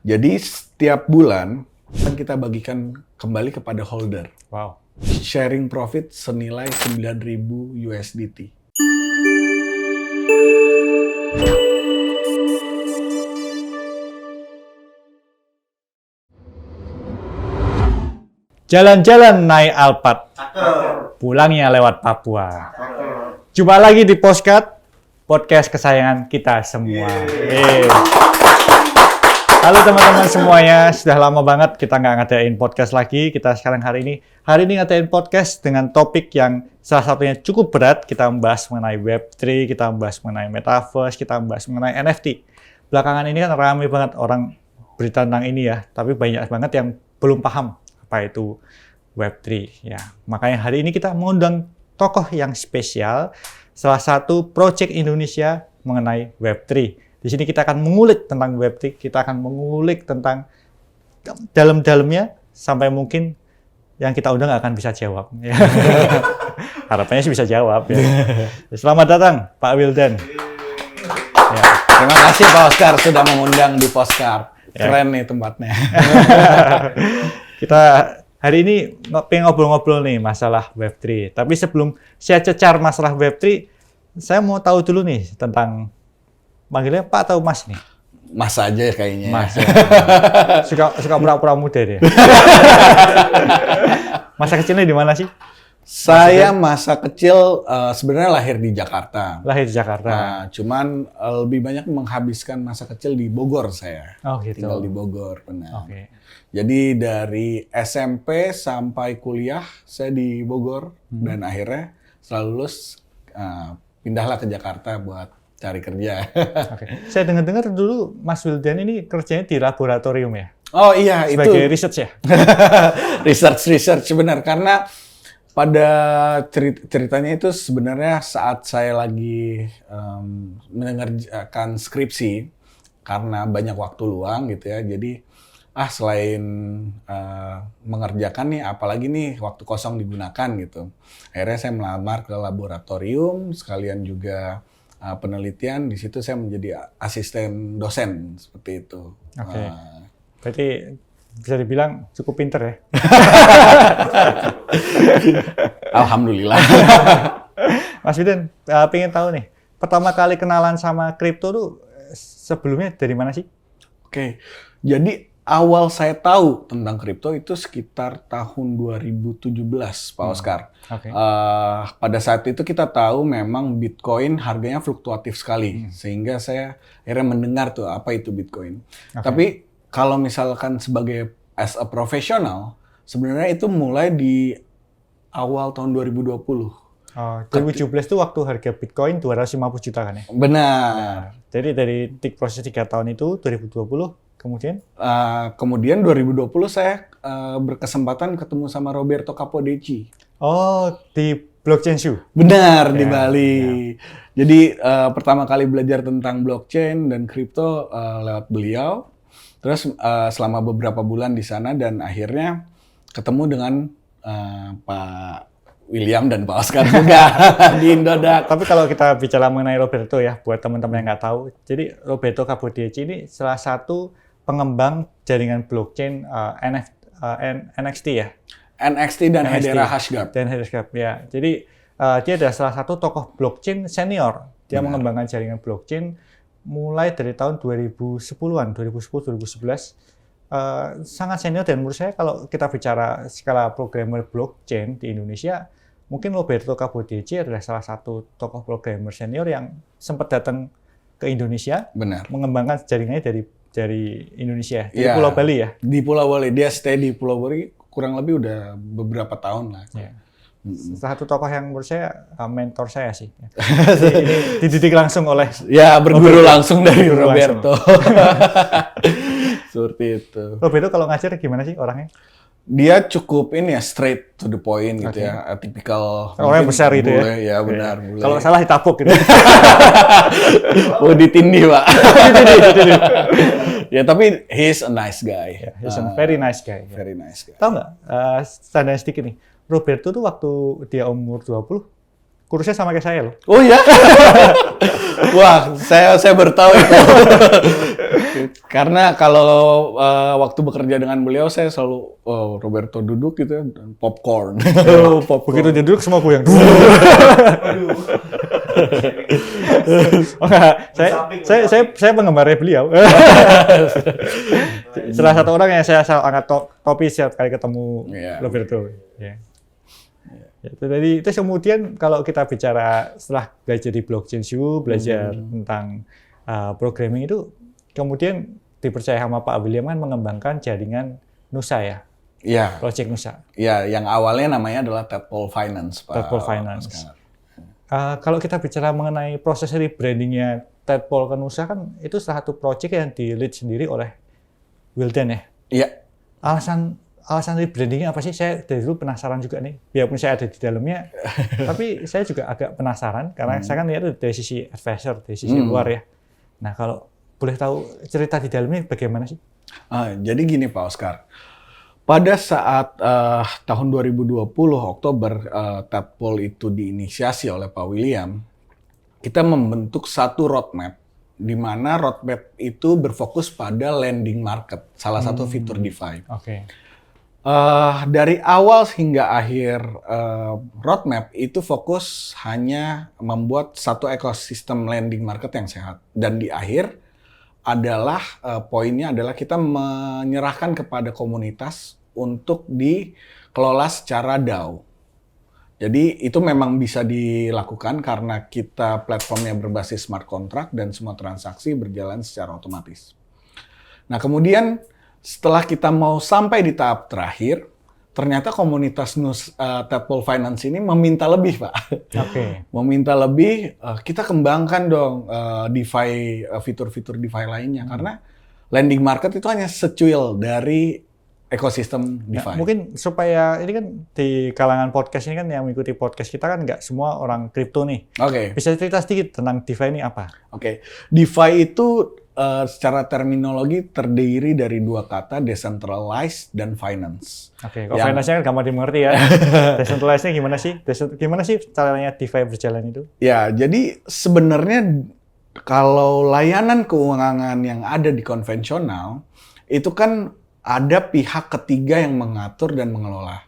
Jadi setiap bulan akan kita bagikan kembali kepada holder. Wow. Sharing profit senilai 9.000 USDT. Jalan-jalan naik Alphard, pulangnya lewat Papua. Jumpa lagi di podcast kesayangan kita semua. Halo teman-teman semuanya, sudah lama banget kita nggak ngadain podcast lagi. Kita sekarang hari ini ngadain podcast dengan topik yang salah satunya cukup berat. Kita membahas mengenai Web3, kita membahas mengenai Metaverse, kita membahas mengenai NFT. Belakangan ini kan ramai banget orang berita tentang ini ya, tapi banyak banget yang belum paham apa itu Web3 ya. Makanya hari ini kita mengundang tokoh yang spesial, salah satu project Indonesia mengenai Web3. Di sini kita akan mengulik tentang Web3, kita akan mengulik tentang dalam-dalamnya sampai mungkin yang kita undang akan bisa jawab. Ya. Harapannya sih bisa jawab ya. Selamat datang Pak Wildan. Ya. Terima kasih Pak Oscar sudah mengundang di Postcard. Keren nih tempatnya. Kita hari ini pengen ngobrol-ngobrol nih masalah Web3. Tapi sebelum saya cecar masalah Web3, saya mau tahu dulu nih tentang, manggilnya Pak atau Mas nih? Mas aja kayaknya. Mas. Ya. Suka pura-pura muda deh. Masa kecilnya di mana sih? Saya masa kecil sebenarnya lahir di Jakarta. Lahir di Jakarta. Nah, cuman lebih banyak menghabiskan masa kecil di Bogor saya. Oh gitu. Tinggal di Bogor, benar. Oke. Jadi dari SMP sampai kuliah saya di Bogor dan akhirnya setelah lulus pindahlah ke Jakarta buat cari kerja. Oke. Saya dengar-dengar dulu Mas Wildan ini kerjanya di laboratorium ya? Oh iya, sebagai itu research ya? research benar, karena pada ceritanya itu sebenarnya saat saya lagi mengerjakan skripsi karena banyak waktu luang gitu ya, jadi selain mengerjakan nih, apalagi nih waktu kosong digunakan gitu. Akhirnya saya melamar ke laboratorium, sekalian juga penelitian. Di situ saya menjadi asisten dosen seperti itu. Oke. Berarti bisa dibilang cukup pinter ya? Alhamdulillah. Mas Wildan, pengen tahu nih, pertama kali kenalan sama kripto tuh sebelumnya dari mana sih? Oke, jadi awal saya tahu tentang kripto itu sekitar tahun 2017, Pak Oscar. Okay. Pada saat itu kita tahu memang Bitcoin harganya fluktuatif sekali, sehingga saya akhirnya mendengar tuh apa itu Bitcoin. Okay. Tapi kalau misalkan sebagai as a profesional, sebenarnya itu mulai di awal tahun 2020. 2017 itu waktu harga Bitcoin 250 juta kan ya? Benar. Jadi dari proses 3 tahun itu, 2020, kemudian? Kemudian 2020 saya berkesempatan ketemu sama Roberto Capodici. Oh, di Blockchain Show? Benar, di Bali. Ya. Jadi pertama kali belajar tentang blockchain dan kripto lewat beliau. Terus selama beberapa bulan di sana dan akhirnya ketemu dengan Pak William dan Pak Oscar juga di Indodax. Tapi kalau kita bicara mengenai Roberto ya, buat teman-teman yang nggak tahu, jadi Roberto Capodici ini salah satu pengembang jaringan blockchain NXT ya? NXT dan Hedera Hashgraph. Dan Hashgraph ya. Jadi dia adalah salah satu tokoh blockchain senior. Dia mengembangkan jaringan blockchain mulai dari tahun 2010-an, 2010-2011. Sangat senior dan menurut saya kalau kita bicara skala programmer blockchain di Indonesia, mungkin Roberto Capodici adalah salah satu tokoh programmer senior yang sempat datang ke Indonesia. Benar. Mengembangkan jaringannya dari Indonesia, di Pulau Bali ya? Di Pulau Bali, dia stay di Pulau Bali kurang lebih udah beberapa tahun lah. Ya. Salah satu tokoh yang menurut saya mentor saya sih. Ini dididik langsung oleh... Ya, berguru langsung dari Roberto. Seperti itu. Roberto kalau ngajar gimana sih orangnya? Dia cukup ini ya, straight to the point gitu ya, tipikal. Orangnya besar gitu ya? Ya benar. Ya. Kalau salah ditapuk gitu. Oh, ditindih, Pak. Ya, tapi he's a nice guy. Yeah, he's a very nice guy. Very nice guy. Tahu nggak, standar sedikit nih, Roberto tuh waktu dia umur 20, kurusnya sama kayak saya loh. Oh ya? Wah, saya baru tahu itu. Karena kalau waktu bekerja dengan beliau, saya selalu Roberto duduk gitu ya, dan popcorn. Begitu dia duduk semua goyang. Saya penggemarnya beliau. Salah satu orang yang saya selalu angkat topi setiap kali ketemu Roberto. Ya. Jadi terus kemudian kalau kita bicara setelah belajar di Blockchain U, belajar tentang programming itu, kemudian dipercaya sama Pak William kan mengembangkan jaringan Nusa ya? Iya. Project Nusa. Iya, yang awalnya namanya adalah Tadpole Finance, Pak. Tadpole Finance. Kalau kita bicara mengenai proses rebrandingnya Tadpole ke Nusa kan itu salah satu project yang di-lead sendiri oleh Wildan ya? Iya. Alasan rebrandingnya apa sih? Saya dari dulu penasaran juga nih. Biarpun saya ada di dalamnya, tapi saya juga agak penasaran karena saya kan lihat dari sisi advisor, dari sisi luar ya. Nah, kalau boleh tahu cerita di dalamnya bagaimana sih? Jadi gini Pak Oscar, pada saat tahun 2020 Oktober Tadpole itu diinisiasi oleh Pak William, kita membentuk satu roadmap di mana roadmap itu berfokus pada lending market, salah satu fitur DeFi. Oke. Dari awal hingga akhir roadmap itu fokus hanya membuat satu ekosistem lending market yang sehat. Dan di akhir adalah poinnya adalah kita menyerahkan kepada komunitas untuk dikelola secara DAO. Jadi itu memang bisa dilakukan karena kita platformnya berbasis smart contract dan semua transaksi berjalan secara otomatis. Nah kemudian setelah kita mau sampai di tahap terakhir, ternyata komunitas Tadpole Finance ini meminta lebih, Pak. Oke. Meminta lebih, kita kembangkan dong DeFi, fitur-fitur DeFi lainnya. Karena lending market itu hanya secuil dari ekosistem DeFi. Nah, mungkin supaya ini kan di kalangan podcast ini kan yang mengikuti podcast kita kan nggak semua orang kripto nih. Oke. Bisa cerita sedikit tentang DeFi ini apa? Oke. DeFi itu secara terminologi terdiri dari dua kata, decentralized dan finance. Oke, kalau finance-nya kan gampang dimengerti ya. Decentralized-nya gimana sih? Gimana sih caranya DeFi berjalan itu? Ya, jadi sebenarnya kalau layanan keuangan yang ada di konvensional, itu kan ada pihak ketiga yang mengatur dan mengelola.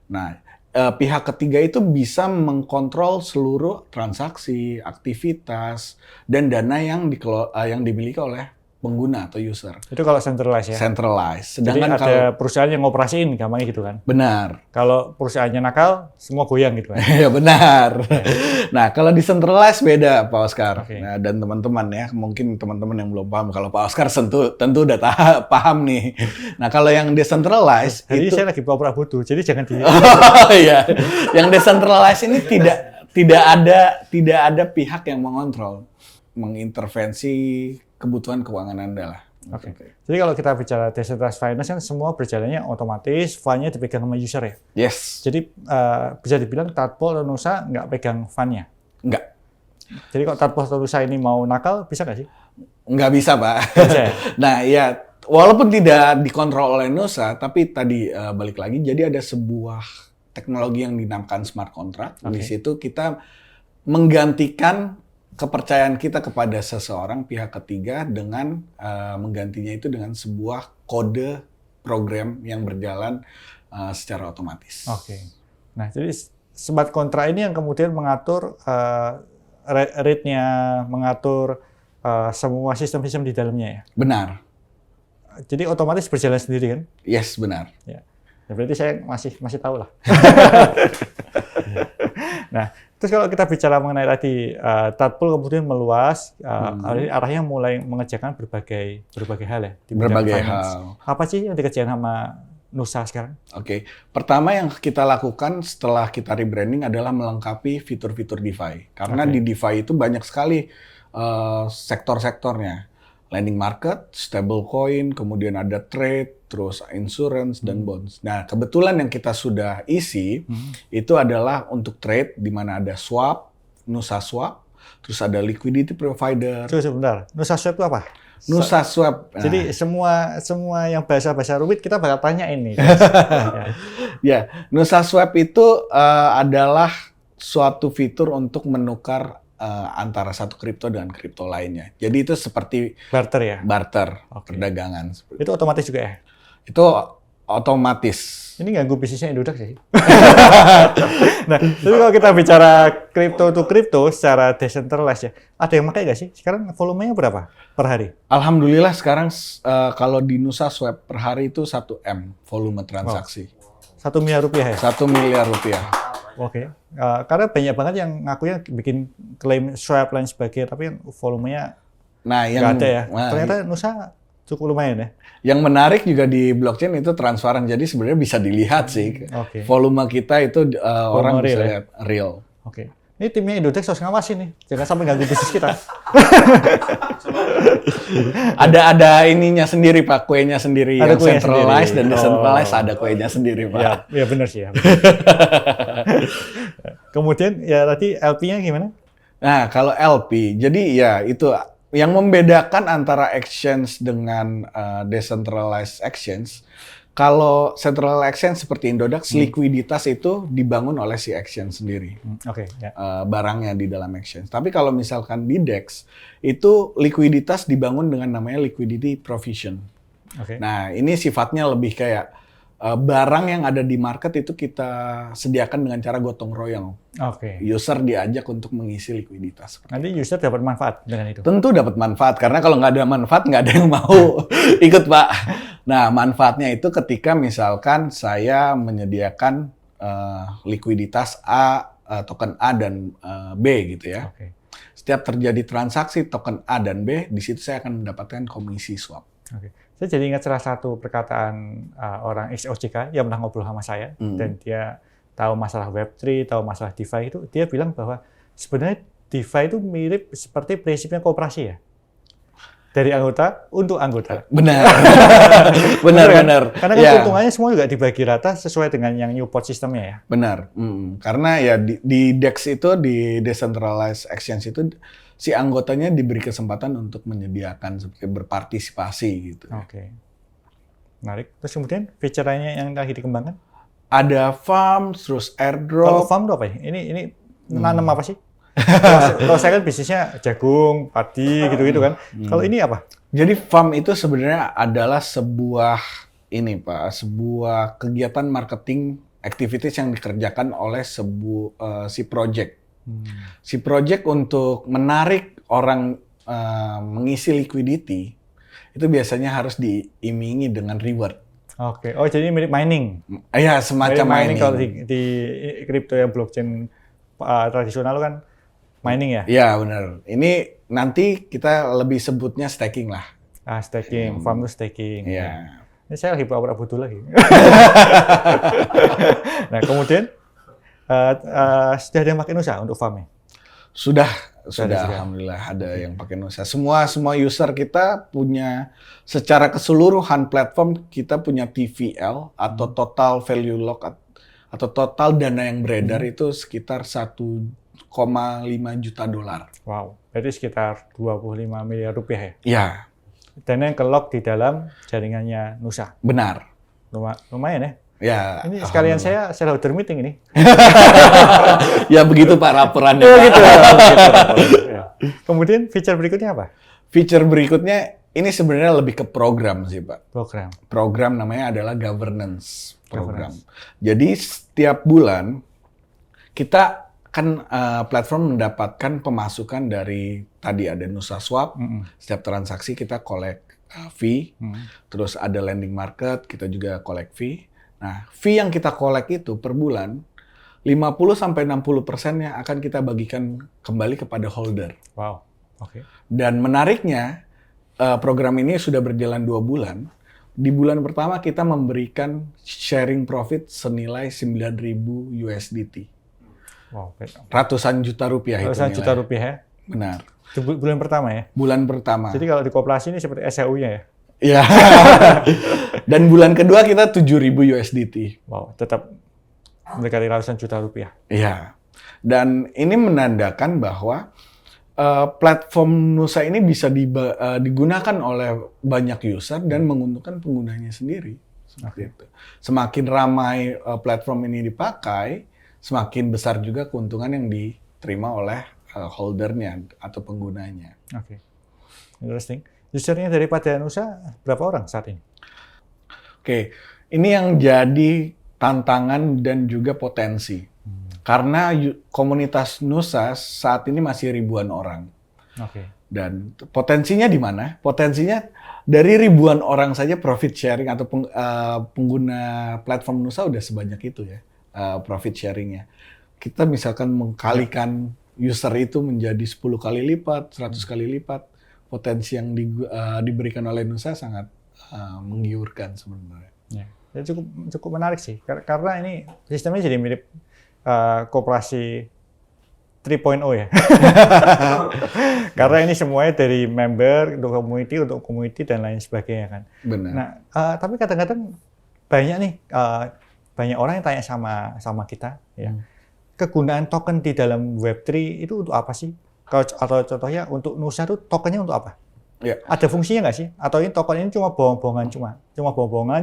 Nah, pihak ketiga itu bisa mengkontrol seluruh transaksi, aktivitas, dan dana yang dimiliki oleh pengguna atau user. Itu kalau centralized ya? Centralized. Sedangkan jadi ada perusahaan yang ngoperasiin, gampangnya gitu kan? Benar. Kalau perusahaannya nakal, semua goyang gitu kan? Ya benar. Nah, kalau decentralized beda, Pak Oscar. Okay. Nah, dan teman-teman ya, mungkin teman-teman yang belum paham. Kalau Pak Oscar tentu udah paham nih. Nah, kalau yang decentralized jadi itu... saya lagi pura-pura bodoh, jadi jangan di... Oh iya. Yang decentralized ini tidak ada pihak yang mengontrol, mengintervensi kebutuhan keuangan Anda lah. Oke. Jadi kalau kita bicara decentralized finance kan semua berjalannya otomatis, fund-nya dipegang sama user ya? Yes. Jadi bisa dibilang Tadpole atau Nusa nggak pegang fund-nya? Nggak. Jadi kalau Tadpole atau Nusa ini mau nakal, bisa nggak sih? Nggak bisa, Pak. Bisa ya? Nah, ya walaupun tidak dikontrol oleh Nusa, tapi tadi balik lagi, jadi ada sebuah teknologi yang dinamakan smart contract. Okay. Di situ kita menggantikan kepercayaan kita kepada seseorang pihak ketiga dengan menggantinya itu dengan sebuah kode program yang berjalan secara otomatis. Oke. Nah, jadi smart contract ini yang kemudian mengatur rate-nya, mengatur semua sistem-sistem di dalamnya ya? Benar. Jadi otomatis berjalan sendiri kan? Yes, benar. Ya. Berarti saya masih tahu lah. Nah, terus kalau kita bicara mengenai tadi Tadpole kemudian meluas, arahnya mulai mengerjakan berbagai hal ya di berbagai finance. hal. Apa sih yang dikerjain sama Nusa sekarang? Oke. Pertama yang kita lakukan setelah kita rebranding adalah melengkapi fitur-fitur DeFi. Karena di DeFi itu banyak sekali sektor-sektornya. Lending market, stablecoin, kemudian ada trade, terus insurance dan bonds. Nah, kebetulan yang kita sudah isi itu adalah untuk trade, di mana ada swap, Nusa Swap, terus ada liquidity provider. Sebentar, Nusa Swap itu apa? Nusa Swap. Jadi semua yang bahasa rumit kita bakal tanya ini. Ya, Nusa Swap itu adalah suatu fitur untuk menukar antara satu kripto dengan kripto lainnya. Jadi itu seperti Barter ya? barter, Oke. perdagangan. Itu otomatis juga ya? Itu otomatis. Ini ganggu bisnisnya Indodax sih. Nah, tapi kalau kita bicara crypto to crypto secara decentralized ya, ada yang pakai nggak sih? Sekarang volumenya berapa per hari? Alhamdulillah sekarang kalau di Nusa Swap per hari itu 1 M volume transaksi. 1 miliar rupiah ya? 1 miliar rupiah. Oke. Karena banyak banget yang ngakunya bikin klaim swap lain sebagainya, tapi kan volumenya Nah, nggak ada ya. nah, Ternyata Nusa cukup lumayan ya. yang menarik juga di blockchain itu transparan. Jadi sebenarnya bisa dilihat sih. Oke. Volume kita itu orang real bisa ya? lihat real. Oke. Ini timnya Indodax harus ngawasin nih. Jangan sampai ganggu bisnis kita. Ada ininya sendiri Pak, kuenya sendiri. Ada Yang kuenya centralized sendiri. dan decentralized ada kuenya sendiri Pak. Ya benar sih ya. Kemudian ya tadi LP-nya gimana? Nah, kalau LP, jadi ya itu yang membedakan antara exchange dengan decentralized exchange. Kalau centralized exchange seperti Indodax, likuiditas itu dibangun oleh si exchange sendiri. Oke, ya. Barangnya di dalam exchange. Tapi kalau misalkan di DEX, itu likuiditas dibangun dengan namanya liquidity provision. Oke. Nah, ini sifatnya lebih kayak barang yang ada di market itu kita sediakan dengan cara gotong royong. Oke. User diajak untuk mengisi likuiditas. Nanti user dapat manfaat dengan itu. Tentu dapat manfaat, karena kalau nggak ada manfaat, nggak ada yang mau ikut, Pak. Nah, manfaatnya itu ketika misalkan saya menyediakan likuiditas token A dan B gitu ya. Oke. Setiap terjadi transaksi token A dan B, di situ saya akan mendapatkan komisi swap. Oke. Saya jadi ingat salah satu perkataan orang XOJK yang pernah ngobrol sama saya, dan dia tahu masalah Web3, tahu masalah DeFi itu, dia bilang bahwa sebenarnya DeFi itu mirip seperti prinsipnya koperasi ya. Dari anggota untuk anggota. Benar. Kan? benar. Karena kan Ya, keuntungannya semua juga dibagi rata sesuai dengan yang Newport sistemnya ya. benar. Karena ya di DEX itu, di Decentralized Exchange itu, si anggotanya diberi kesempatan untuk menyediakan seperti berpartisipasi gitu. Oke. Menarik. Terus kemudian feature lainnya yang lagi dikembangkan? Ada farm, terus Kalau airdrop. farm itu apa ya? Ini nanam apa sih? Kalau saya kan bisnisnya jagung, padi, gitu-gitu kan. Kalau ini apa? Jadi farm itu sebenarnya adalah sebuah ini Pak, sebuah kegiatan marketing activities yang dikerjakan oleh si project. Si project untuk menarik orang mengisi liquidity itu biasanya harus diiming-imingi dengan reward. Oke. Oh, jadi mirip mining. Ya, semacam Mirip mining. kalau di kripto yang blockchain tradisional kan mining ya? Iya, benar. Ini nanti kita lebih sebutnya staking lah. Staking, farm itu staking. Iya. Ini saya lagi pura-pura butuh lagi. Nah, kemudian sudah ada yang pakai Nusa untuk farmnya? Sudah juga. alhamdulillah ada yang pakai Nusa. Semua user kita punya, secara keseluruhan platform kita punya TVL atau total value lock atau total dana yang beredar itu sekitar 1,5 juta dolar. Wow, berarti sekitar 25 miliar rupiah ya? Ya, Dana yang ke-lock di dalam jaringannya Nusa. benar. Lumayan ya? Ya. Ini sekalian alhamdulillah. saya shareholder meeting ini. Ya begitu Pak laporannya. Oh, Pak. gitu. Ya. Kemudian feature berikutnya apa? Feature berikutnya ini sebenarnya lebih ke program sih Pak. Program. Program namanya adalah governance program. Jadi setiap bulan kita kan platform mendapatkan pemasukan dari tadi ada Nusa Swap. Setiap transaksi kita collect fee. Terus ada lending market, kita juga collect fee. Nah, fee yang kita collect itu per bulan 50-60%-nya akan kita bagikan kembali kepada holder. Wow. Oke. Dan menariknya, program ini sudah berjalan 2 bulan. Di bulan pertama kita memberikan sharing profit senilai 9.000 USDT. Wow. Ratusan juta rupiah itu Ratusan nilai. juta rupiah ya? Benar. Itu bulan pertama ya? Bulan pertama. Jadi kalau di koperasi ini seperti SHU-nya ya? Iya. Dan bulan kedua kita 7.000 USDT. Wow, tetap mendekati ratusan juta rupiah. Iya. Dan ini menandakan bahwa platform Nusa ini bisa digunakan oleh banyak user dan menguntungkan penggunanya sendiri. Seperti itu. Semakin ramai platform ini dipakai, semakin besar juga keuntungan yang diterima oleh holdernya atau penggunanya. Oke. Interesting. Usernya daripada Nusa berapa orang saat ini? Oke, ini yang jadi tantangan dan juga potensi. Karena komunitas Nusa saat ini masih ribuan orang. Oke. Dan potensinya di mana? Potensinya dari ribuan orang saja profit sharing atau pengguna platform Nusa udah sebanyak itu ya, profit sharingnya. Kita misalkan mengkalikan user itu menjadi 10 kali lipat, 100 kali lipat, potensi yang diberikan oleh Nusa sangat menggiurkan sebenarnya. Ya, cukup menarik sih, karena ini sistemnya jadi mirip koperasi 3.0 ya. Karena ini semuanya dari member untuk community dan lain sebagainya kan. Benar. Nah, tapi kadang-kadang banyak nih banyak orang yang tanya sama kita ya. Kegunaan token di dalam Web3 itu untuk apa sih? Atau contohnya untuk Nusa itu tokennya untuk apa? Ya. Ada fungsinya nggak sih? Atau ini token ini cuma bohong-bohongan,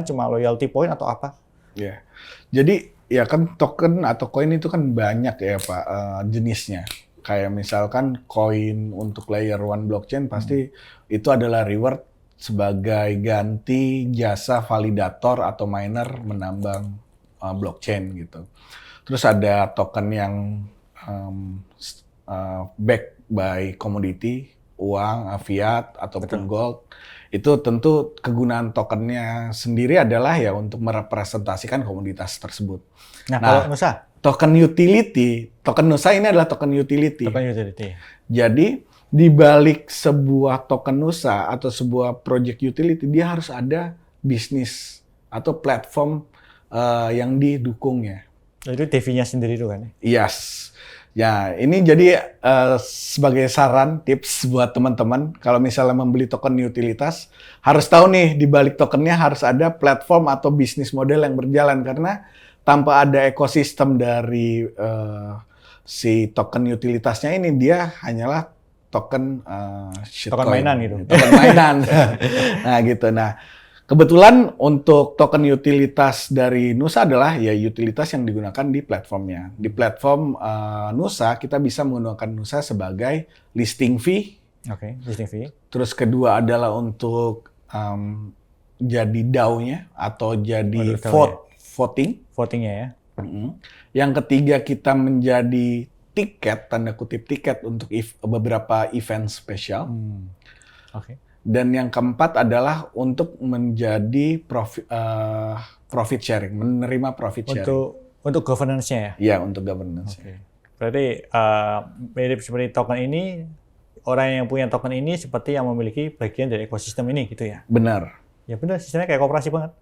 cuma loyalty point atau apa? Ya. Jadi ya kan token atau koin itu kan banyak ya Pak jenisnya. Kayak misalkan koin untuk layer 1 blockchain pasti itu adalah reward sebagai ganti jasa validator atau miner menambang blockchain gitu. Terus ada token yang backed by commodity, uang, fiat ataupun gold. Itu tentu kegunaan tokennya sendiri adalah ya untuk merepresentasikan komoditas tersebut. Nah, kalau Nusa? Token Nusa ini adalah token utility. Token utility. Jadi di balik sebuah token Nusa atau sebuah project utility dia harus ada bisnis atau platform yang didukungnya. Itu DeFi-nya sendiri itu kan? Yes. Ya, ini jadi sebagai saran, tips buat teman-teman, kalau misalnya membeli token utilitas, harus tahu nih, di balik tokennya harus ada platform atau bisnis model yang berjalan, karena tanpa ada ekosistem dari si token utilitasnya ini, dia hanyalah token token mainan gitu. Token mainan. Nah, gitu. Nah, kebetulan untuk token utilitas dari Nusa adalah ya utilitas yang digunakan di platformnya. Di platform Nusa, kita bisa menggunakan Nusa sebagai listing fee. Oke, listing fee. Terus kedua adalah untuk jadi DAO-nya atau jadi voting. Votingnya ya. Yang ketiga kita menjadi tiket, tanda kutip tiket untuk beberapa event spesial. Oke. Dan yang keempat adalah untuk menjadi profit sharing, menerima profit sharing. Untuk governance-nya ya? Iya, untuk governance. Okay. Berarti mirip seperti token ini, orang yang punya token ini seperti yang memiliki bagian dari ekosistem ini gitu ya? Benar. Ya benar, sistemnya kayak koperasi banget.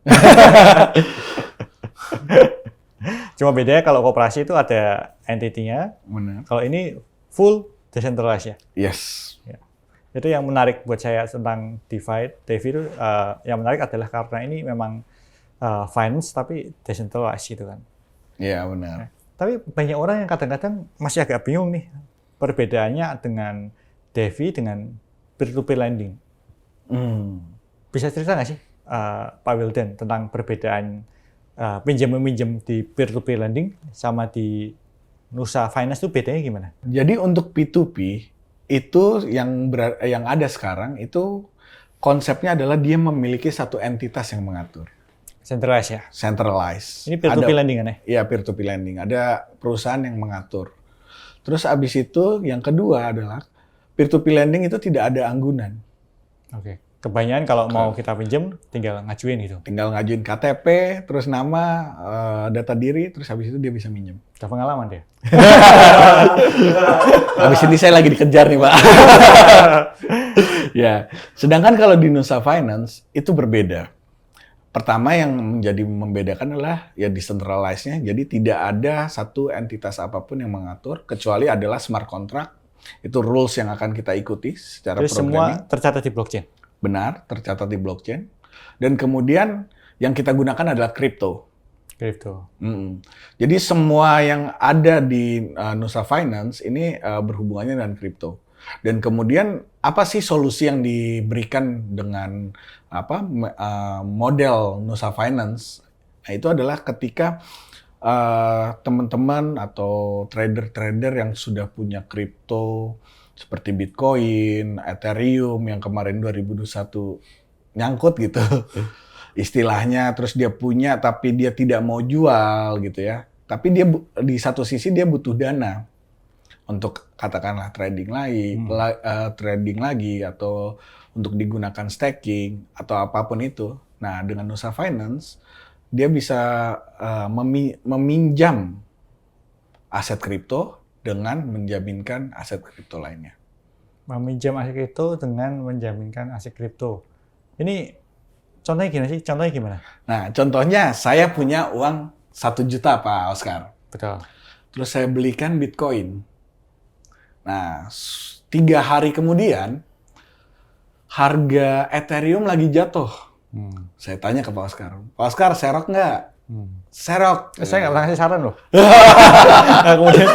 Cuma bedanya kalau koperasi itu ada entity-nya. Benar. Kalau ini full decentralized ya? Yes. Ya. Itu yang menarik buat saya tentang DeFi itu yang menarik adalah karena ini memang finance tapi decentralized gitu kan. Iya benar. Nah, tapi banyak orang yang kadang-kadang masih agak bingung nih perbedaannya dengan DeFi dengan peer-to-peer lending. Bisa cerita nggak sih Pak Wildan tentang perbedaan pinjam-meminjam di peer-to-peer lending sama di Nusa Finance itu bedanya gimana? Jadi untuk P2P itu yang ada sekarang itu konsepnya adalah dia memiliki satu entitas yang mengatur. Centralized ya? Centralized. Ini peer-to-peer lending kan ya? Iya, peer-to-peer lending. Ada perusahaan yang mengatur. Terus abis itu yang kedua adalah peer-to-peer lending itu tidak ada anggunan. Oke. Kebanyakan kalau mau kita pinjam tinggal ngajuin gitu. Tinggal ngajuin KTP, terus nama, data diri, terus habis itu dia bisa minjem. Udah pengalaman dia. Habis ini saya lagi dikejar nih, Pak. Ya, sedangkan kalau di Nusa Finance itu berbeda. Pertama yang menjadi membedakan adalah ya decentralized-nya, jadi tidak ada satu entitas apapun yang mengatur kecuali adalah smart contract. Itu rules yang akan kita ikuti secara programming. Semua tercatat di blockchain. Benar, tercatat di blockchain. Dan kemudian yang kita gunakan adalah crypto. Jadi semua yang ada di Nusa Finance ini berhubungannya dengan crypto. Dan kemudian apa sih solusi yang diberikan dengan model Nusa Finance? Nah, itu adalah ketika teman-teman atau trader-trader yang sudah punya kripto seperti Bitcoin, Ethereum yang kemarin 2021 nyangkut gitu istilahnya, terus dia punya tapi dia tidak mau jual gitu ya. Tapi dia di satu sisi dia butuh dana untuk katakanlah trading lagi atau untuk digunakan staking atau apapun itu. Nah, dengan Nusa Finance dia bisa meminjam aset kripto dengan menjaminkan aset kripto lainnya. Meminjam aset kripto dengan menjaminkan aset kripto. Ini contohnya gimana sih? Contohnya gimana? Nah, contohnya saya punya uang 1 juta Pak Oscar. Betul. Terus saya belikan Bitcoin. Nah, 3 hari kemudian harga Ethereum lagi jatuh. Saya tanya ke Pak Oscar serok nggak? Serok. Saya nggak pernah ngasih saran loh. Nah, kemudian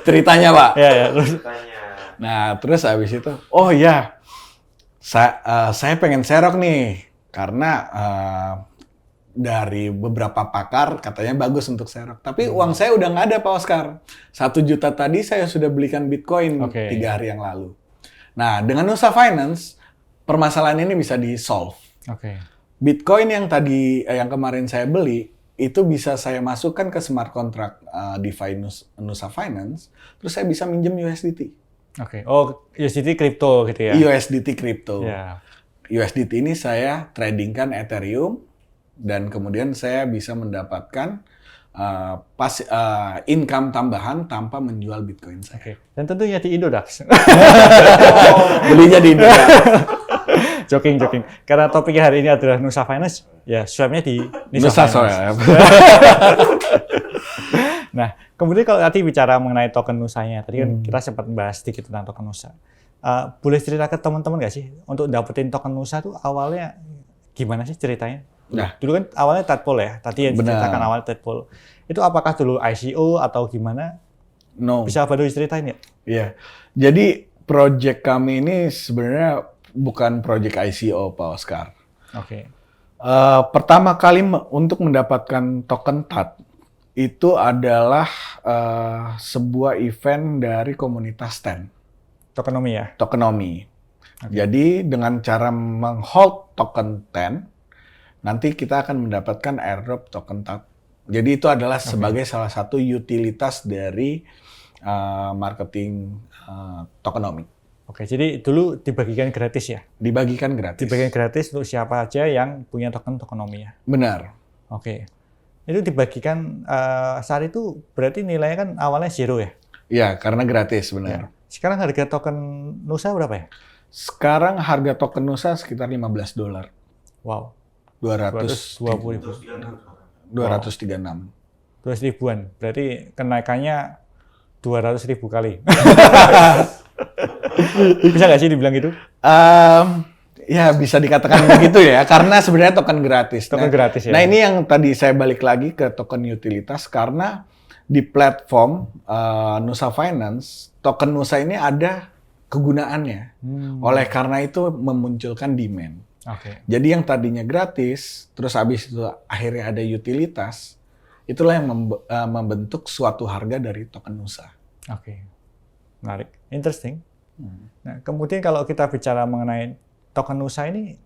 ceritanya Pak. ya terus. Nah, terus habis itu, oh iya, saya pengen serok nih, karena dari beberapa pakar katanya bagus untuk serok. Tapi uang saya udah nggak ada Pak Oscar. 1 juta tadi saya sudah belikan Bitcoin 3 hari yang lalu. Nah, dengan Nusa Finance, permasalahan ini bisa di-solve. Bitcoin yang kemarin saya beli, itu bisa saya masukkan ke smart contract DeFi Nusa Finance, terus saya bisa minjem USDT. Oh, USDT kripto gitu ya? USDT kripto. USDT ini saya tradingkan Ethereum, dan kemudian saya bisa mendapatkan income tambahan tanpa menjual Bitcoin saya. Dan tentunya di Indodax. Belinya di Indodax. Joking. Karena topiknya hari ini adalah Nusa Finance, ya swapnya di Nusa Finance. Nah, kemudian kalau tadi bicara mengenai token Nusanya, tadi kan kita sempat bahas sedikit tentang token Nusa. Boleh cerita ke teman-teman nggak sih, untuk dapetin token Nusa tuh awalnya gimana sih ceritanya? Nah, dulu kan awalnya tadpole ya, tadi yang diceritakan awalnya tadpole. Itu apakah dulu ICO atau gimana? No. Bisa baru diceritain ya? Iya. Jadi project kami ini sebenarnya bukan project ICO, Pak Oscar. Pertama kali untuk mendapatkan token TAT itu adalah sebuah event dari komunitas TEN. Tokenomics ya? Tokenomics. Jadi dengan cara menghold token TEN, nanti kita akan mendapatkan airdrop token TAT. Jadi itu adalah sebagai salah satu utilitas dari marketing tokenomics. Jadi dulu dibagikan gratis ya? Dibagikan gratis. Dibagikan gratis untuk siapa aja yang punya token tokenomics ya? Benar. Itu dibagikan saat itu berarti nilainya kan awalnya 0 ya? Iya, karena gratis, benar. Sekarang harga token Nusa berapa ya? Sekarang harga token Nusa sekitar $15. Wow. 236. 200 ribuan. Berarti kenaikannya 200.000 kali. Bisa nggak sih dibilang gitu? Ya bisa dikatakan begitu ya, karena sebenarnya token gratis. Token gratis ya. Nah ini yang tadi saya balik lagi ke token utilitas, karena di platform Nusa Finance, token Nusa ini ada kegunaannya. Oleh karena itu memunculkan demand. Jadi yang tadinya gratis, terus habis itu akhirnya ada utilitas, itulah yang membentuk suatu harga dari token Nusa. Menarik, interesting. Nah, kemudian kalau kita bicara mengenai token Nusa ini,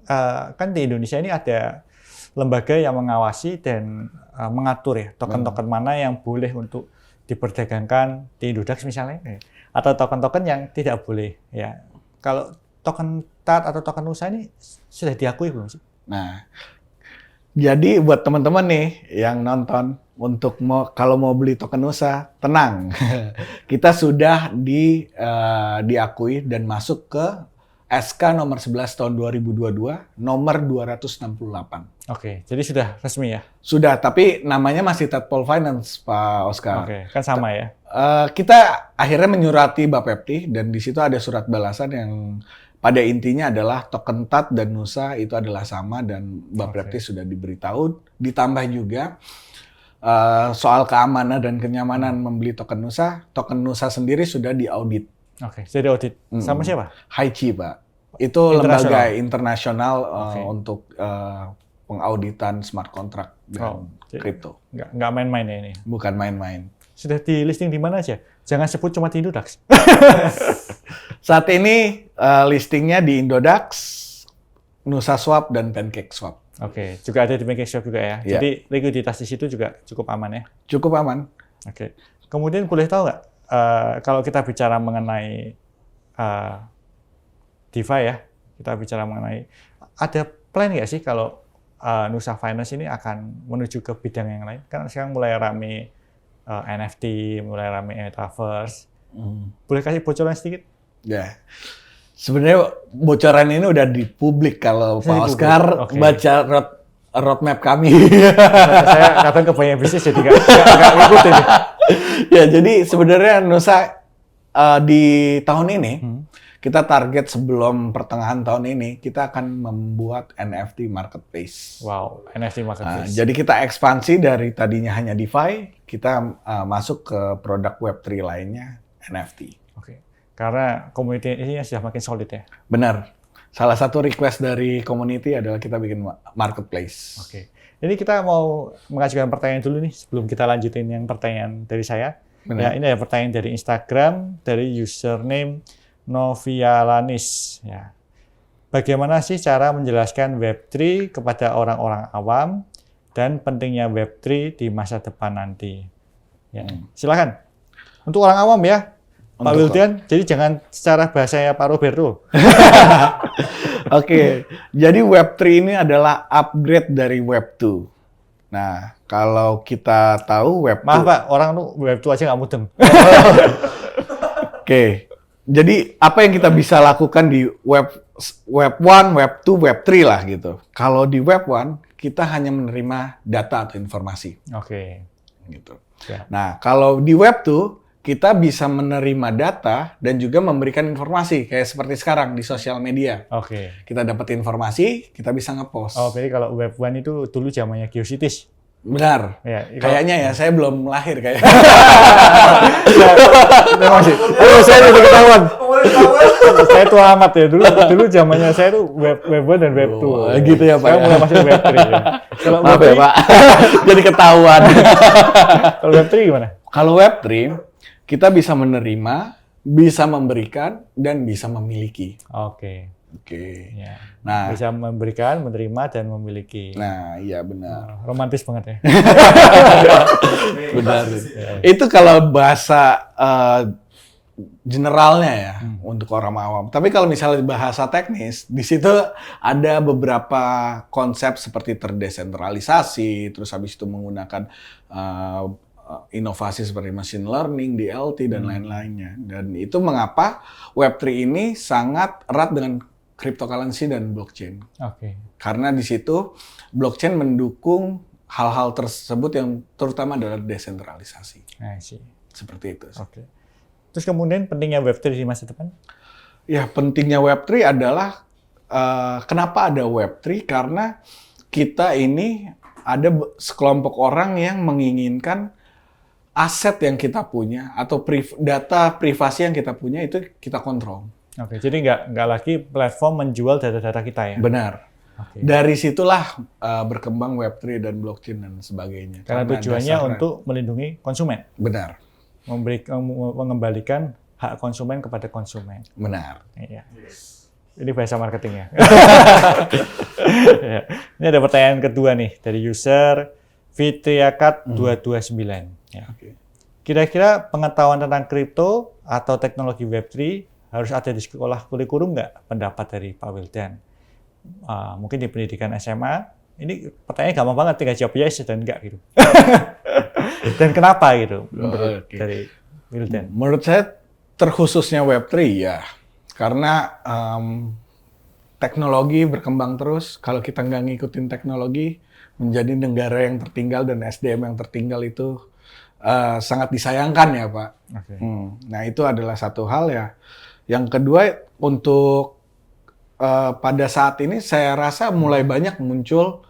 kan di Indonesia ini ada lembaga yang mengawasi dan mengatur ya token-token mana yang boleh untuk diperdagangkan di Indodax misalnya, atau token-token yang tidak boleh. Ya, kalau token TAT atau token Nusa ini sudah diakui belum sih? Nah, jadi buat teman-teman nih yang nonton, kalau mau beli token Nusa, tenang. Kita sudah diakui dan masuk ke SK nomor 11 tahun 2022, nomor 268. Jadi sudah resmi ya? Sudah, tapi namanya masih Tadpole Finance, Pak Oscar. Kan sama ya? Kita akhirnya menyurati Bapepti, dan di situ ada surat balasan yang pada intinya adalah token TAT dan Nusa itu adalah sama, dan Bapepti sudah diberitahu. Ditambah juga soal keamanan dan kenyamanan membeli token Nusa sendiri sudah diaudit. Sudah diaudit. Sama siapa? HiChi, Pak. Itu lembaga internasional untuk pengauditan smart contract dan kripto. Nggak main-main ya ini. Bukan main-main. Sudah di listing di mana aja? Jangan sebut cuma di Indodax. Saat ini listingnya di Indodax, NusaSwap dan PancakeSwap. Oke, juga ada di PancakeSwap juga ya. Iya. Jadi likuiditas di situ juga cukup aman ya. Cukup aman. Oke. Kemudian boleh tahu nggak kalau kita bicara mengenai DeFi ya, kita bicara mengenai ada plan nggak sih kalau Nusa Finance ini akan menuju ke bidang yang lain? Kan sekarang mulai rame NFT, mulai rame Metaverse. Boleh kasih bocoran sedikit? Ya. Sebenarnya bocoran ini udah di publik kalau Pak Oscar baca roadmap kami. Saya kadang ke banyak bisnis jadi nggak ngikutin. Ya, jadi sebenarnya Nusa di tahun ini kita target sebelum pertengahan tahun ini kita akan membuat NFT marketplace. Wow, NFT marketplace. Jadi kita ekspansi dari tadinya hanya DeFi, kita masuk ke produk Web3 lainnya, NFT. Oke. Karena community ini sudah makin solid ya. Benar. Salah satu request dari community adalah kita bikin marketplace. Oke. Ini kita mau mengajukan pertanyaan dulu nih sebelum kita lanjutin yang pertanyaan dari saya. Benar. Ya, ini ada pertanyaan dari Instagram dari username Novialanis. Ya. Bagaimana sih cara menjelaskan Web3 kepada orang-orang awam dan pentingnya Web3 di masa depan nanti? Ya. Silakan. Untuk orang awam ya, Pak Wildan. Jadi jangan secara bahasanya Pak Roberto. Oke, jadi Web3 ini adalah upgrade dari Web2. Nah, kalau kita tahu Web2... Maaf Pak, orang tuh Web2 aja nggak mudeng. Oke, jadi apa yang kita bisa lakukan di Web1, Web2, Web3 lah gitu. Kalau di Web1, kita hanya menerima data atau informasi. Oke. Gitu. Ya. Nah, kalau di Web2, kita bisa menerima data dan juga memberikan informasi kayak seperti sekarang di sosial media. Oke. Kita dapat informasi, kita bisa ngepost. Oh, berarti kalau Web1 itu dulu zamannya Geocities. Benar. Ya, Kayaknya ya, saya belum lahir kayaknya. Saya udah ketahuan. Saya tua amat ya. Dulu zamannya saya tuh Web1 dan Web2. Gitu ya, Pak. Saya mulai masuk Web3. Ya. Kalau Maaf ya, Pak. Jadi ketahuan. Kalau Web3 gimana? Kalau Web3, kita bisa menerima, bisa memberikan, dan bisa memiliki. Oke. Ya. Nah, bisa memberikan, menerima, dan memiliki. Nah, iya benar. Romantis banget ya. Benar. Itu kalau bahasa generalnya ya untuk orang awam. Tapi kalau misalnya bahasa teknis, di situ ada beberapa konsep seperti terdesentralisasi, terus habis itu menggunakan inovasi seperti machine learning, DLT, dan lain-lainnya. Dan itu mengapa Web3 ini sangat erat dengan cryptocurrency dan blockchain. Oke. Karena di situ blockchain mendukung hal-hal tersebut yang terutama adalah desentralisasi. Seperti itu. Oke. Terus kemudian pentingnya Web3 di masa depan? Ya, pentingnya Web3 adalah kenapa ada Web3? Karena kita ini ada sekelompok orang yang menginginkan aset yang kita punya atau data privasi yang kita punya itu kita kontrol. Oke, jadi nggak lagi platform menjual data-data kita ya? Benar. Oke. Dari situlah berkembang Web3 dan blockchain dan sebagainya. Karena tujuannya untuk melindungi konsumen. Benar. Mengembalikan hak konsumen kepada konsumen. Benar. Iya. Ini bahasa marketingnya. Ya. Ini ada pertanyaan kedua nih dari user Fitriakat 229. Ya. Kira-kira pengetahuan tentang kripto atau teknologi Web3 harus ada di sekolah kurikulum nggak? Pendapat dari Pak Wildan. Mungkin di pendidikan SMA. Ini pertanyaannya gampang banget, tinggal jawab yes dan enggak gitu. Dan kenapa gitu? Dari Wildan. Menurut saya terkhususnya Web3 ya. Karena teknologi berkembang terus. Kalau kita nggak ngikutin teknologi, menjadi negara yang tertinggal dan SDM yang tertinggal itu sangat disayangkan ya Pak. Okay. Nah itu adalah satu hal ya. Yang kedua untuk pada saat ini saya rasa mulai banyak muncul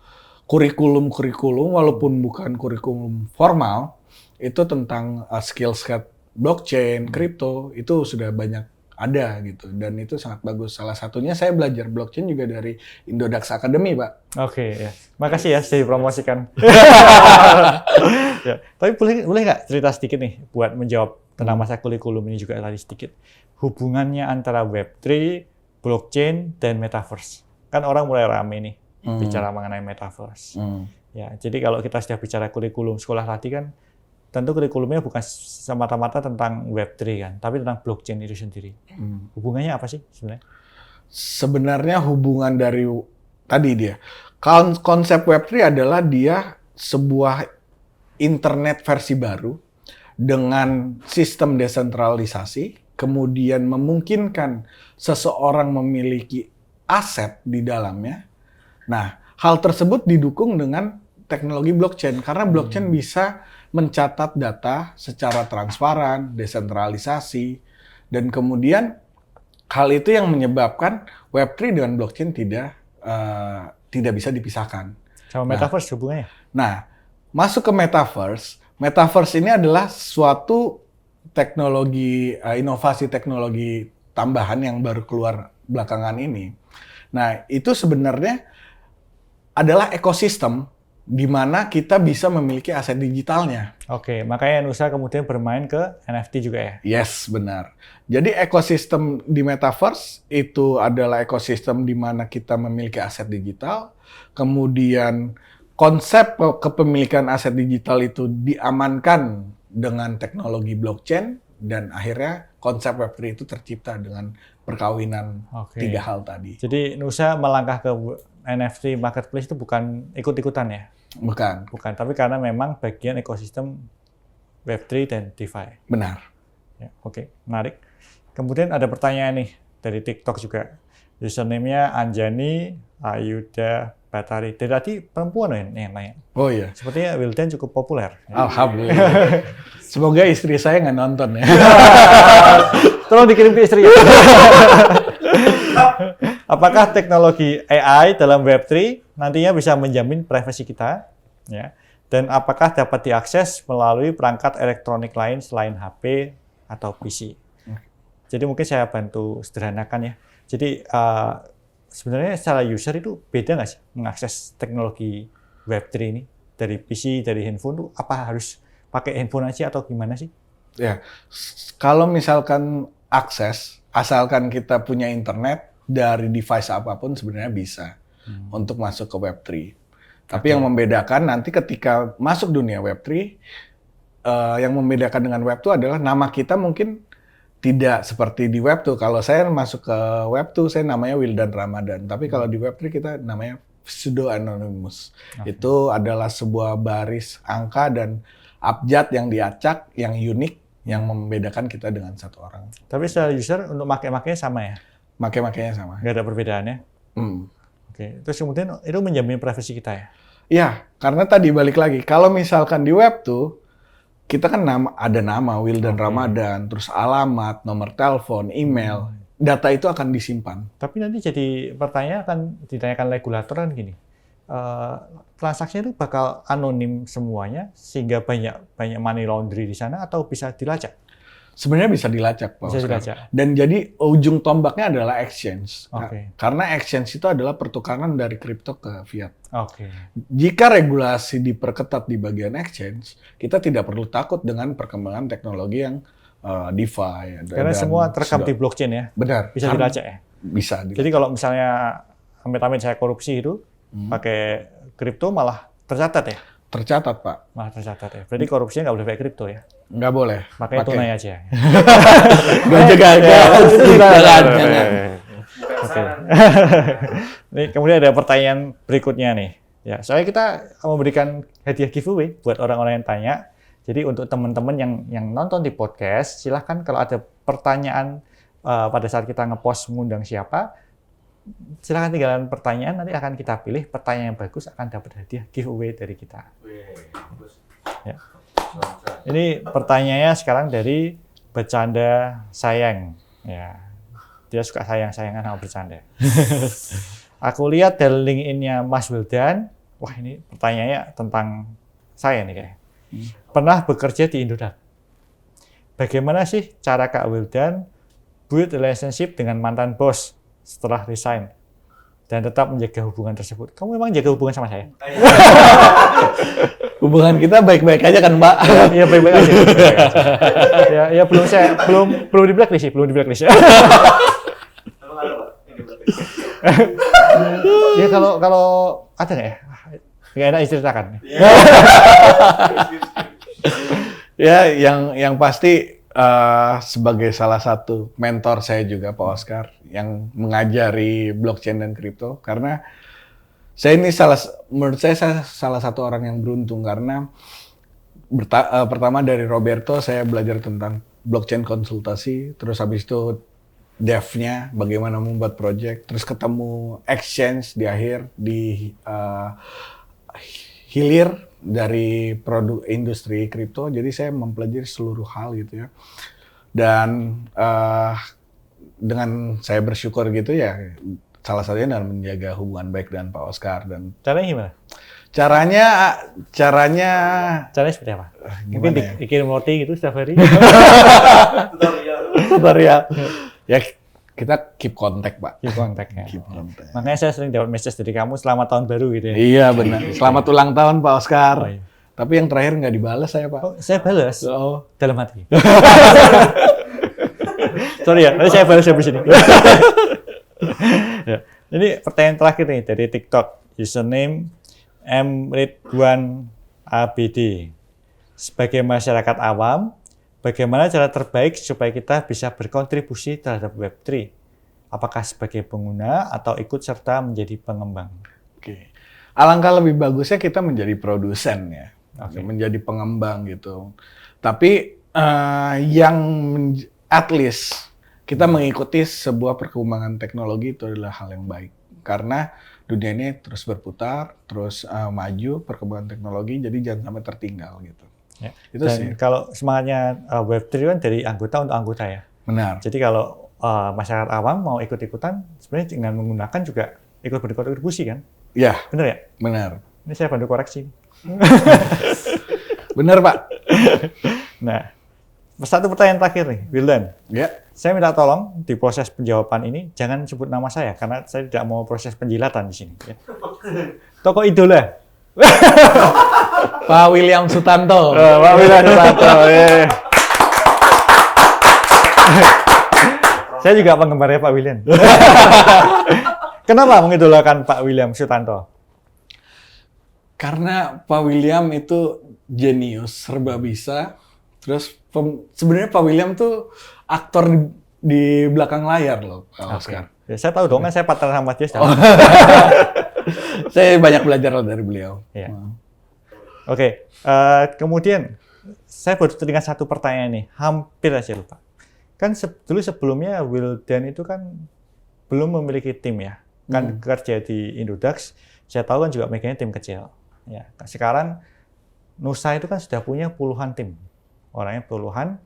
kurikulum-kurikulum walaupun bukan kurikulum formal itu tentang skill set blockchain, kripto itu sudah banyak ada gitu, dan itu sangat bagus. Salah satunya saya belajar blockchain juga dari Indodax Academy, Pak. Oke, ya. Makasih ya sudah dipromosikan. Ya, tapi boleh nggak cerita sedikit nih buat menjawab tentang masa kurikulum ini juga tadi sedikit. Hubungannya antara Web3, blockchain, dan metaverse. Kan orang mulai rame nih bicara mengenai metaverse. Ya, jadi kalau kita sudah bicara kurikulum sekolah tadi kan, tentu kurikulumnya bukan semata-mata tentang Web3 kan, tapi tentang blockchain itu sendiri. Hubungannya apa sih sebenarnya? Sebenarnya hubungan dari tadi dia, konsep Web3 adalah dia sebuah internet versi baru dengan sistem desentralisasi, kemudian memungkinkan seseorang memiliki aset di dalamnya. Nah, hal tersebut didukung dengan teknologi blockchain, karena blockchain bisa mencatat data secara transparan, desentralisasi, dan kemudian hal itu yang menyebabkan Web3 dengan blockchain tidak bisa dipisahkan. Sama metaverse hubungannya? Nah, masuk ke metaverse. Metaverse ini adalah suatu teknologi, inovasi teknologi tambahan yang baru keluar belakangan ini. Nah, itu sebenarnya adalah ekosistem di mana kita bisa memiliki aset digitalnya. Oke, makanya Nusa kemudian bermain ke NFT juga ya? Yes, benar. Jadi ekosistem di metaverse itu adalah ekosistem di mana kita memiliki aset digital, kemudian konsep kepemilikan aset digital itu diamankan dengan teknologi blockchain, dan akhirnya konsep Web3 itu tercipta dengan perkawinan tiga hal tadi. Jadi Nusa melangkah ke NFT marketplace itu bukan ikut-ikutan ya? Bukan. Bukan, tapi karena memang bagian ekosistem Web3 dan DeFi. Benar. Ya, oke, menarik. Kemudian ada pertanyaan nih dari TikTok juga. Username-nya Anjani Ayuda Batari. Dari tadi perempuan yang nanya. Oh iya. Sepertinya Wildan cukup populer. Alhamdulillah. Semoga istri saya nggak nonton ya. Tolong dikirim ke istri. Apakah teknologi AI dalam Web3 nantinya bisa menjamin privasi kita? Ya. Dan apakah dapat diakses melalui perangkat elektronik lain selain HP atau PC? Jadi mungkin saya bantu sederhanakan ya. Jadi sebenarnya secara user itu beda nggak sih mengakses teknologi Web3 ini? Dari PC, dari handphone tuh apa harus pakai handphone aja atau gimana sih? Ya, kalau misalkan akses, asalkan kita punya internet dari device apapun sebenarnya bisa untuk masuk ke Web3. Tapi yang membedakan nanti ketika masuk dunia Web3, yang membedakan dengan Web2 adalah nama kita mungkin tidak seperti di Web2. Kalau saya masuk ke Web2, saya namanya Wildan Ramadan. Tapi kalau di Web3 kita namanya pseudo anonymous. Itu adalah sebuah baris angka dan abjad yang diacak, yang unik, yang membedakan kita dengan satu orang. Tapi secara user untuk makanya sama ya? Makanya sama. Nggak ada perbedaannya? Oke. Terus kemudian itu menjamin privasi kita ya? Iya, karena tadi balik lagi, kalau misalkan di Web tuh, kita kan ada nama Wildan Ramadan, terus alamat, nomor telepon, email, data itu akan disimpan. Tapi nanti jadi pertanyaan akan ditanyakan regulator kan gini, transaksinya itu bakal anonim semuanya sehingga banyak money laundry di sana atau bisa dilacak? Sebenarnya bisa dilacak, Pak. Bisa dilacak. Dan jadi ujung tombaknya adalah exchange. Oke. Karena exchange itu adalah pertukaran dari kripto ke fiat. Oke. Jika regulasi diperketat di bagian exchange, kita tidak perlu takut dengan perkembangan teknologi yang DeFi. Karena semua terekam di blockchain ya? Benar. Bisa dilacak ya? Bisa. Jadi kalau misalnya amit-amit saya korupsi itu, pakai kripto malah tercatat ya? Tercatat, Pak. Malah tercatat ya? Berarti korupsinya nggak boleh pakai kripto ya? Nggak boleh. Makanya tunai aja. Jangan. Oke. Nih, kemudian ada pertanyaan berikutnya nih. Ya, soalnya kita memberikan hadiah giveaway buat orang-orang yang tanya. Jadi untuk teman-teman yang nonton di podcast, silahkan kalau ada pertanyaan pada saat kita ngepost mengundang siapa, silahkan tinggalkan pertanyaan, nanti akan kita pilih pertanyaan yang bagus akan dapat hadiah giveaway dari kita. Ya. Ini pertanyaannya sekarang dari Bercanda Sayang. Ya, dia suka sayang-sayangan sama bercanda. Aku lihat dari LinkedIn-nya Mas Wildan. Wah, ini pertanyaannya tentang saya nih kayak. Pernah bekerja di Indodax. Bagaimana sih cara Kak Wildan build relationship dengan mantan bos setelah resign dan tetap menjaga hubungan tersebut. Kamu memang jaga hubungan sama saya? Hubungan kita baik-baik aja kan, Mbak? Iya, baik-baik aja. Ya, belum di blacklist sih, belum di blacklist. Ya kalau ada nggak ya? Nggak enak diceritakan. Ya, yang pasti sebagai salah satu mentor saya juga Pak Oscar yang mengajari blockchain dan kripto, karena saya ini menurut saya salah satu orang yang beruntung karena pertama dari Roberto saya belajar tentang blockchain konsultasi, terus habis itu dev-nya, bagaimana membuat project, terus ketemu exchange di akhir, di hilir dari produk industri kripto. Jadi saya mempelajari seluruh hal gitu ya. Dan dengan saya bersyukur gitu ya, salah satunya dalam menjaga hubungan baik dengan Pak Oscar. Dan Caranya gimana? Caranya Seperti apa? Mungkin ya? dikirim roti gitu setiap hari. Tutorial. Ya, kita keep contact, Pak. Keep contact ya. Keep contact. Makanya saya sering dapat message dari kamu selamat tahun baru gitu ya. Iya, benar. Selamat ulang tahun, Pak Oscar. Oh, iya. Tapi yang terakhir nggak dibalas saya, Pak. Oh, saya balas Oh. dalam hati. Sorry ya, nanti saya balas habis ini. Ya. Ini pertanyaan terakhir nih dari TikTok. Username mridwan_abd. Sebagai masyarakat awam, bagaimana cara terbaik supaya kita bisa berkontribusi terhadap Web3? Apakah sebagai pengguna atau ikut serta menjadi pengembang? Oke. Alangkah lebih bagusnya kita menjadi produsen ya. Oke. Menjadi pengembang gitu. Tapi at least kita mengikuti sebuah perkembangan teknologi itu adalah hal yang baik. Karena dunia ini terus berputar, terus maju perkembangan teknologi, jadi jangan sampai tertinggal gitu. Ya. Itu Dan sih. kalau semangatnya Web3 kan dari anggota untuk anggota ya. Benar. Jadi kalau masyarakat awam mau ikut-ikutan, sebenarnya dengan menggunakan juga ikut berkontribusi kan? Ya, Benar ya? benar. Ini saya bantu koreksi. Benar, Pak. Nah, satu pertanyaan terakhir nih, Wildan. Ya. Saya minta tolong di proses penjawaban ini jangan sebut nama saya karena saya tidak mau proses penjilatan di sini. Ya. Tokoh idola. Pak William Sutanto. Pak William Sutanto. Saya juga penggemarnya Pak William. Kenapa mengidolakan Pak William Sutanto? Karena Pak William itu jenius, serba bisa. Terus sebenarnya Pak William tuh aktor di belakang layar loh, Pak Oscar. Ya, saya tahu dong, kan saya partner sama dia. Saya banyak belajar dari beliau. Ya. Oke, kemudian saya baru teringat satu pertanyaan nih, hampir aja lupa. Kan dulu sebelumnya Wildan itu kan belum memiliki tim ya, kan kerja di Indodax. Saya tahu kan juga megangnya tim kecil. Ya, sekarang Nusa itu kan sudah punya puluhan tim, orangnya puluhan.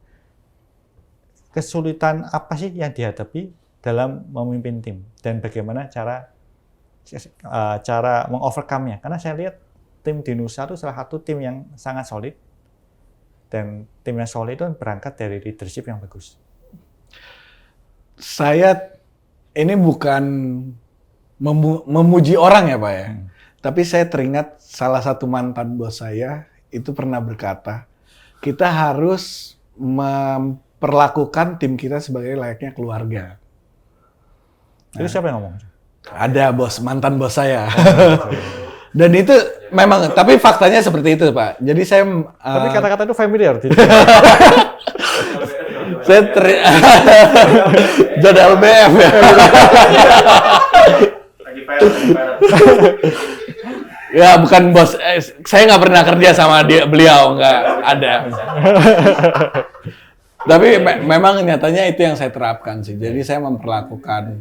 Kesulitan apa sih yang dihadapi dalam memimpin tim dan bagaimana cara mengovercome-nya? Karena saya lihat tim di Nusa itu salah satu tim yang sangat solid dan tim yang solid itu berangkat dari leadership yang bagus. Saya ini bukan memuji orang ya Pak ya, tapi saya teringat salah satu mantan bos saya itu pernah berkata, kita harus memperlakukan tim kita sebagai layaknya keluarga. Itu siapa yang ngomong? Ada mantan bos saya. Dan itu memang, tapi faktanya seperti itu Pak. Jadi saya... Tapi kata-kata itu familiar. saya jadi LBF ya. Ya bukan bos, saya nggak pernah kerja sama beliau, nggak ada. Tapi memang nyatanya itu yang saya terapkan sih. Jadi saya memperlakukan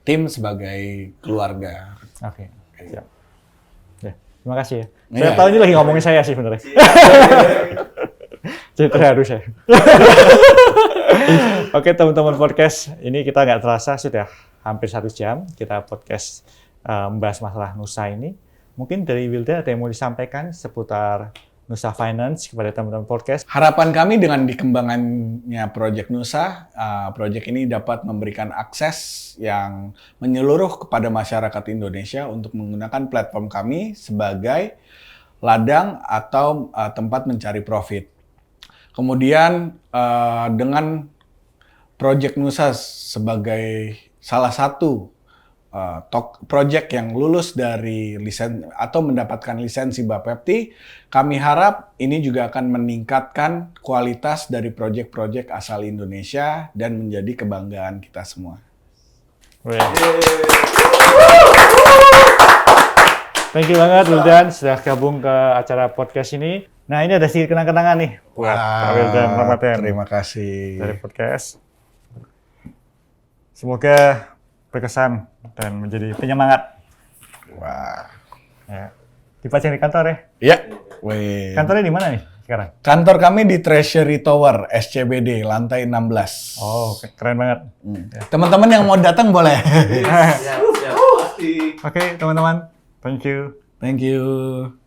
tim sebagai keluarga. Oke, siap. Ya, terima kasih ya. Saya tahu ini lagi ngomongin saya sih sebenarnya. Jadi terharu saya. Oke teman-teman podcast, ini kita nggak terasa sudah hampir 1 jam kita podcast membahas masalah Nusa ini. Mungkin dari Wildan ada yang mau disampaikan seputar Nusa Finance kepada teman-teman podcast. Harapan kami dengan dikembangannya Project Nusa, project ini dapat memberikan akses yang menyeluruh kepada masyarakat Indonesia untuk menggunakan platform kami sebagai ladang atau tempat mencari profit. Kemudian dengan Project Nusa sebagai salah satu project yang lulus dari atau mendapatkan lisensi Bapepti, kami harap ini juga akan meningkatkan kualitas dari project-project asal Indonesia dan menjadi kebanggaan kita semua. Thank you banget Wildan sudah gabung ke acara podcast ini. Nah ini ada sedikit kenang-kenangan nih buat Pak Wildan Ramadan. Terima kasih. Dari podcast. Semoga berkesan dan menjadi penyemangat. Wah. Ya. Dipajang di kantor ya? Ya. Wih. Kantornya di mana nih sekarang? Kantor kami di Treasury Tower, SCBD, lantai 16. Oh, keren banget. Ya. Teman-teman yang mau datang boleh. Oke, teman-teman. Thank you. Thank you.